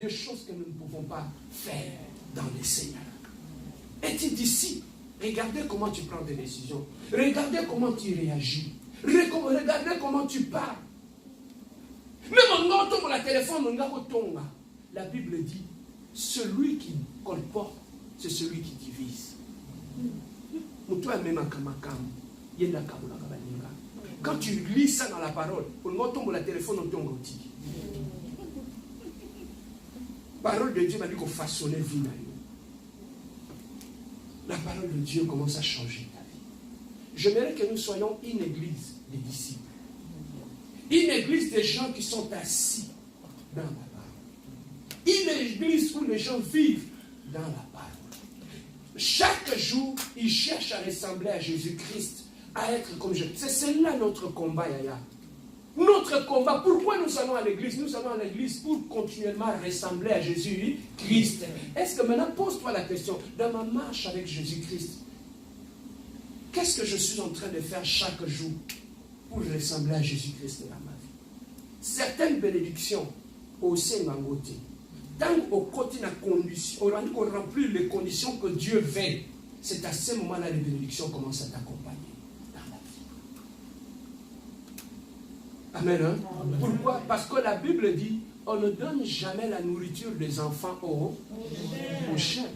des choses que nous ne pouvons pas faire dans le Seigneur. Et tu disciples, regardez comment tu prends des décisions. Regardez comment tu réagis. Regardez comment tu parles. Même en entendant la téléphone, la Bible dit, celui qui colporte, c'est celui qui divise. Quand tu lis ça dans la parole, on entend la téléphone, on tombe aussi. La parole de Dieu m'a dit qu'on façonnait vie. La parole de Dieu commence à changer ta vie. J'aimerais que nous soyons une église des disciples. Une église des gens qui sont assis dans la parole. Une église où les gens vivent dans la parole. Chaque jour, ils cherchent à ressembler à Jésus-Christ, à être comme Jésus. C'est cela notre combat, Yaya. Notre combat, pourquoi nous allons à l'église? Nous allons à l'église pour continuellement ressembler à Jésus-Christ. Est-ce que maintenant, pose-toi la question, dans ma marche avec Jésus-Christ, qu'est-ce que je suis en train de faire chaque jour pour ressembler à Jésus-Christ dans ma vie? Certaines bénédictions, au sein de côté, tant au côté de la condition, on remplit les conditions que Dieu veut, c'est à ce moment-là les bénédictions commencent à t'accompagner. Amen. Hein? Amen. Pourquoi? Parce que la Bible dit, on ne donne jamais la nourriture des enfants aux chiens.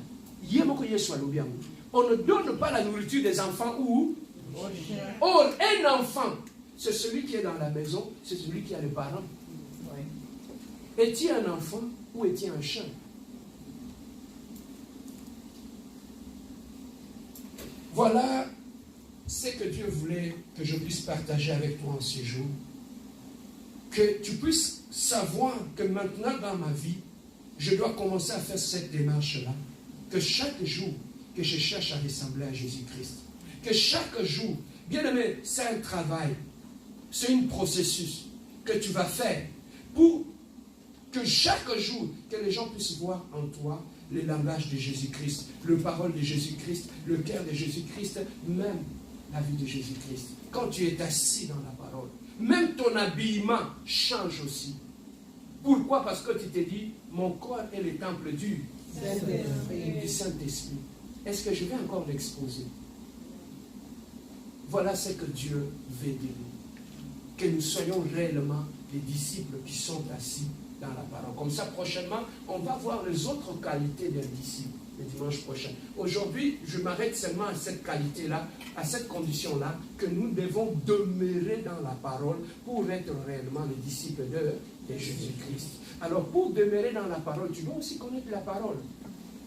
On ne donne pas la nourriture des enfants aux chiens. Or, un enfant, c'est celui qui est dans la maison, c'est celui qui a les parents. Es-tu un enfant ou es-tu un chien? Voilà ce que Dieu voulait que je puisse partager avec toi en ce jour. Que tu puisses savoir que maintenant dans ma vie, je dois commencer à faire cette démarche-là. Que chaque jour, que je cherche à ressembler à Jésus-Christ. Que chaque jour, bien aimé, c'est un travail, c'est un processus que tu vas faire pour que chaque jour, que les gens puissent voir en toi le langage de Jésus-Christ, le parole de Jésus-Christ, le cœur de Jésus-Christ, même la vie de Jésus-Christ. Quand tu es assis dans la parole, même ton habillement change aussi. Pourquoi? Parce que tu t'es dit, mon corps est le temple du Saint-Esprit. Est-ce que je vais encore l'exposer? Voilà ce que Dieu veut de nous. Que nous soyons réellement les disciples qui sont assis dans la parole. Comme ça, prochainement, on va voir les autres qualités des disciples le dimanche prochain. Aujourd'hui, je m'arrête seulement à cette qualité-là, à cette condition-là, que nous devons demeurer dans la parole pour être réellement les disciples de Jésus-Christ. Alors, pour demeurer dans la parole, tu dois aussi connaître la parole.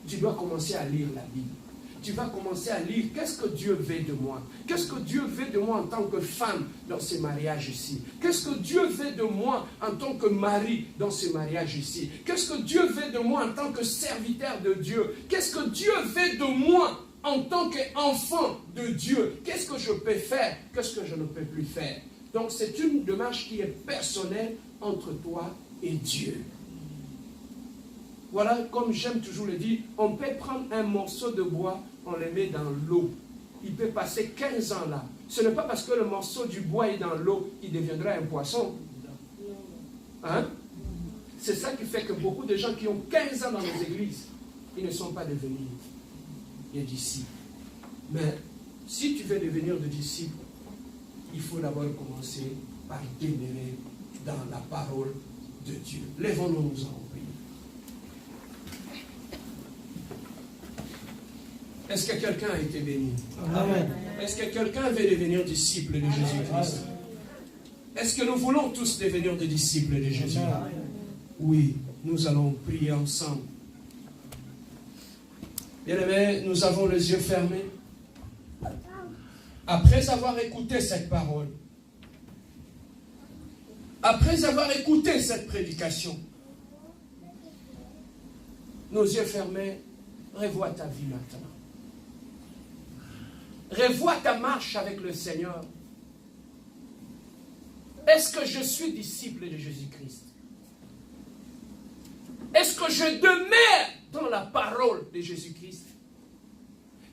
Tu dois commencer à lire la Bible. Tu vas commencer à lire qu'est-ce que Dieu veut de moi. Qu'est-ce que Dieu veut de moi en tant que femme dans ce mariage ici. Qu'est-ce que Dieu veut de moi en tant que mari dans ce mariage ici. Qu'est-ce que Dieu veut de moi en tant que serviteur de Dieu. Qu'est-ce que Dieu veut de moi en tant qu'enfant de Dieu. Qu'est-ce que je peux faire, qu'est-ce que je ne peux plus faire. Donc c'est une démarche qui est personnelle entre toi et Dieu. Voilà, comme j'aime toujours le dire, on peut prendre un morceau de bois, on le met dans l'eau. Il peut passer 15 ans là. Ce n'est pas parce que le morceau du bois est dans l'eau qu'il deviendra un poisson. Hein? C'est ça qui fait que beaucoup de gens qui ont 15 ans dans les églises, ils ne sont pas devenus des disciples. Mais si tu veux devenir des disciples, il faut d'abord commencer par demeurer dans la parole de Dieu. Lèvons-nous, nous allons prier. Est-ce que quelqu'un a été béni? Amen. Est-ce que quelqu'un veut devenir disciple de Jésus-Christ? Est-ce que nous voulons tous devenir des disciples de Jésus? Oui, nous allons prier ensemble. Bien-aimés, nous avons les yeux fermés. Après avoir écouté cette parole, après avoir écouté cette prédication, nos yeux fermés, revois ta vie maintenant. Revois ta marche avec le Seigneur. Est-ce que je suis disciple de Jésus-Christ? Est-ce que je demeure dans la parole de Jésus-Christ?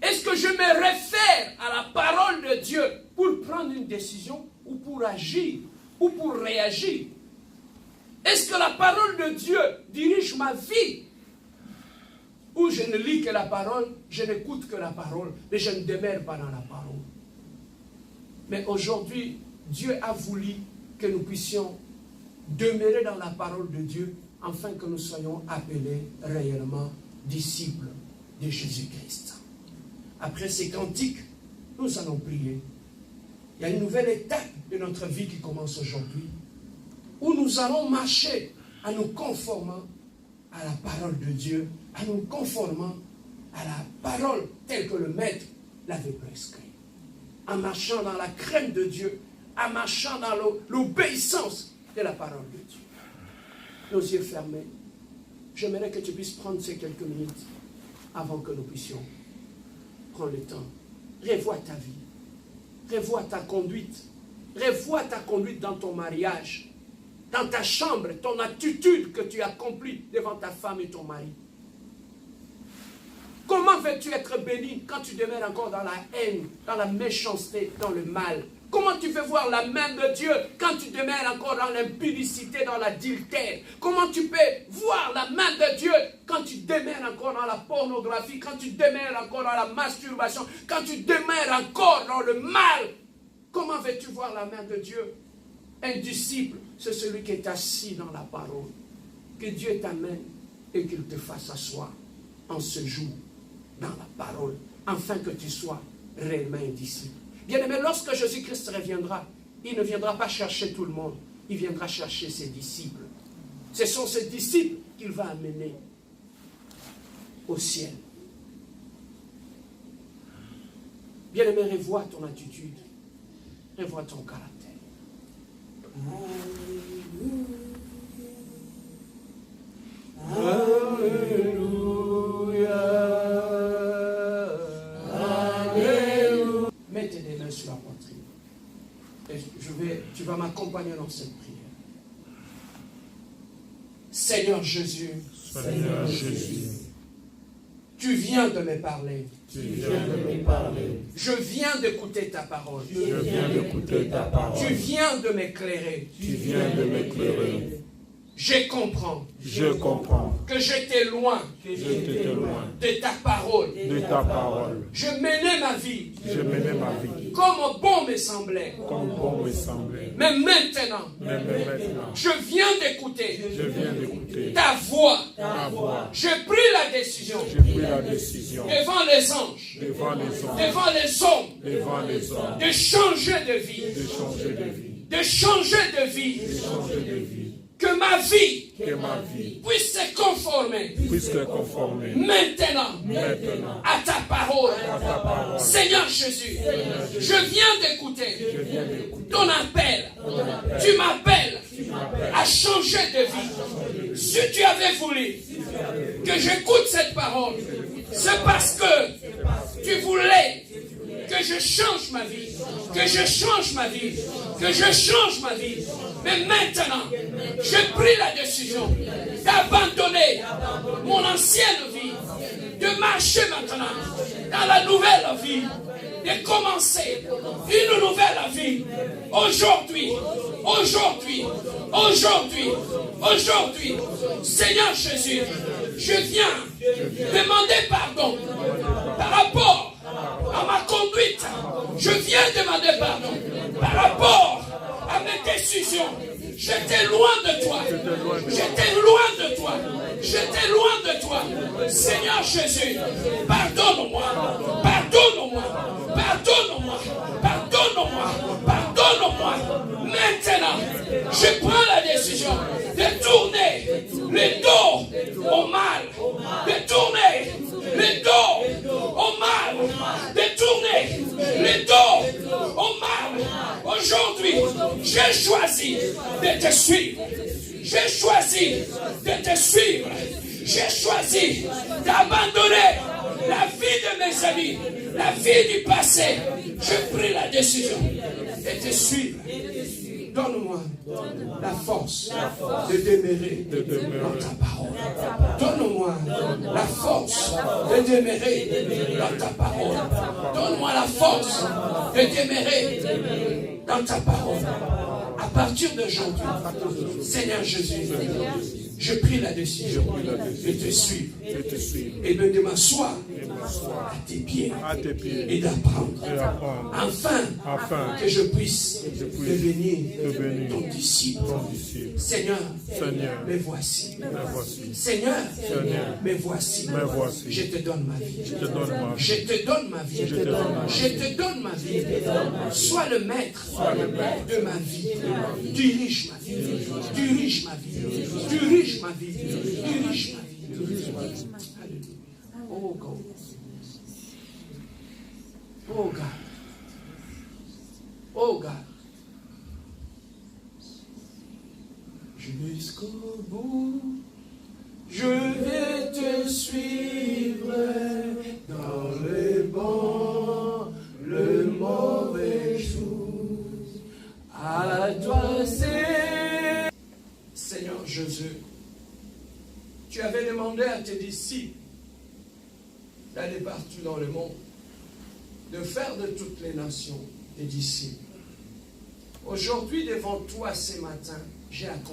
Est-ce que je me réfère à la parole de Dieu pour prendre une décision ou pour agir ou pour réagir? Est-ce que la parole de Dieu dirige ma vie? Ou je ne lis que la parole, je n'écoute que la parole, mais je ne demeure pas dans la parole. Mais aujourd'hui, Dieu a voulu que nous puissions demeurer dans la parole de Dieu, afin que nous soyons appelés réellement disciples de Jésus-Christ. Après ces cantiques, nous allons prier. Il y a une nouvelle étape de notre vie qui commence aujourd'hui, où nous allons marcher en nous conformant à la parole de Dieu, en nous conformant à la parole telle que le Maître l'avait prescrit. En marchant dans la crainte de Dieu, en marchant dans l'obéissance de la parole de Dieu. Nos yeux fermés, j'aimerais que tu puisses prendre ces quelques minutes avant que nous puissions prendre le temps. Revois ta vie, revois ta conduite, revois ta conduite dans ton mariage, dans ta chambre, ton attitude que tu accomplis devant ta femme et ton mari. Comment veux-tu être béni quand tu demeures encore dans la haine, dans la méchanceté, dans le mal? Comment tu veux voir la main de Dieu quand tu demeures encore dans l'impudicité, dans l'adultère? Comment tu peux voir la main de Dieu quand tu demeures encore dans la pornographie, quand tu demeures encore dans la masturbation, quand tu demeures encore dans le mal? Comment veux-tu voir la main de Dieu? Un disciple, c'est celui qui est assis dans la parole. Que Dieu t'amène et qu'il te fasse asseoir en ce jour dans la parole, afin que tu sois réellement un disciple. Bien-aimé, lorsque Jésus-Christ reviendra, il ne viendra pas chercher tout le monde, il viendra chercher ses disciples. Ce sont ces disciples qu'il va amener au ciel. Bien-aimé, revois ton attitude, revois ton caractère. Alléluia. Alléluia. Mets tes mains sur la poitrine. Et tu vas m'accompagner dans cette prière. Seigneur Jésus. Seigneur Jésus. Tu viens de me parler. Tu viens de me parler. Je viens d'écouter ta parole. Je viens d'écouter ta parole. Tu viens de m'éclairer. Tu viens de m'éclairer. Je comprends. Je comprends. Que j'étais loin. J'étais loin. De ta parole. De ta parole. Je menais ma vie. Je menais ma vie. Comme bon me semblait. Comme bon me semblait. Mais maintenant. Je viens d'écouter. Je viens d'écouter. Ta voix. Ta voix. J'ai pris la décision. J'ai pris la décision. Devant les anges. Devant les anges. Devant les hommes. Devant les hommes. De changer de vie. De changer de vie. De changer de vie. De changer de vie. Que ma vie. Que ma vie puisse se conformer. Puisse se conformer. Maintenant. Maintenant. À ta parole. À ta parole. Seigneur Jésus. Je viens d'écouter. Je viens d'écouter. Ton appel. Tu m'appelles à changer de vie. Si tu avais voulu que j'écoute cette parole, c'est parce que tu voulais que je change ma vie, que je change ma vie, que je change ma vie. Mais maintenant, j'ai pris la décision d'abandonner mon ancienne vie, de marcher maintenant dans la nouvelle vie, de commencer une nouvelle vie. Aujourd'hui, Seigneur Jésus, je viens demander pardon par rapport à ma conduite. Je viens demander pardon par rapport à mes décisions. J'étais loin de toi. J'étais loin de toi. J'étais loin de toi. Seigneur Jésus, pardonne-moi. Pardonne-moi. Pardonne-moi. Pardonne-moi. Pardonne-moi. Maintenant, je prends la décision de tourner le dos au mal. De tourner le dos au mal. De tourner le dos au mal. Aujourd'hui, j'ai choisi de te suivre. J'ai choisi de te suivre. J'ai choisi d'abandonner la vie de mes amis, la vie du passé. J'ai pris la décision de te suivre. Donne-moi la force de demeurer dans ta parole. Donne-moi la force de demeurer dans ta parole. Donne-moi la force de demeurer dans ta parole. À partir d'aujourd'hui, Seigneur Jésus, je prie la décision de te suivre et de m'asseoir à tes pieds et d'apprendre. Afin que je puisse devenir ton disciple. Seigneur, me voici. Seigneur, me voici. Je te donne ma vie. Je te donne ma vie. Je te donne ma vie. Sois le maître de ma vie. Dirige ma vie. Dirige ma vie. Dirige ma vie. Dirige ma vie. Alléluia. Oh God. Oh God. Oh God. Jusqu'au bout, je vais te suivre dans les bons, le mauvais jour. À toi c'est... Seigneur Jésus, tu avais demandé à tes disciples d'aller partout dans le monde, de faire de toutes les nations des disciples. Aujourd'hui, devant toi ce matin, j'ai accompli.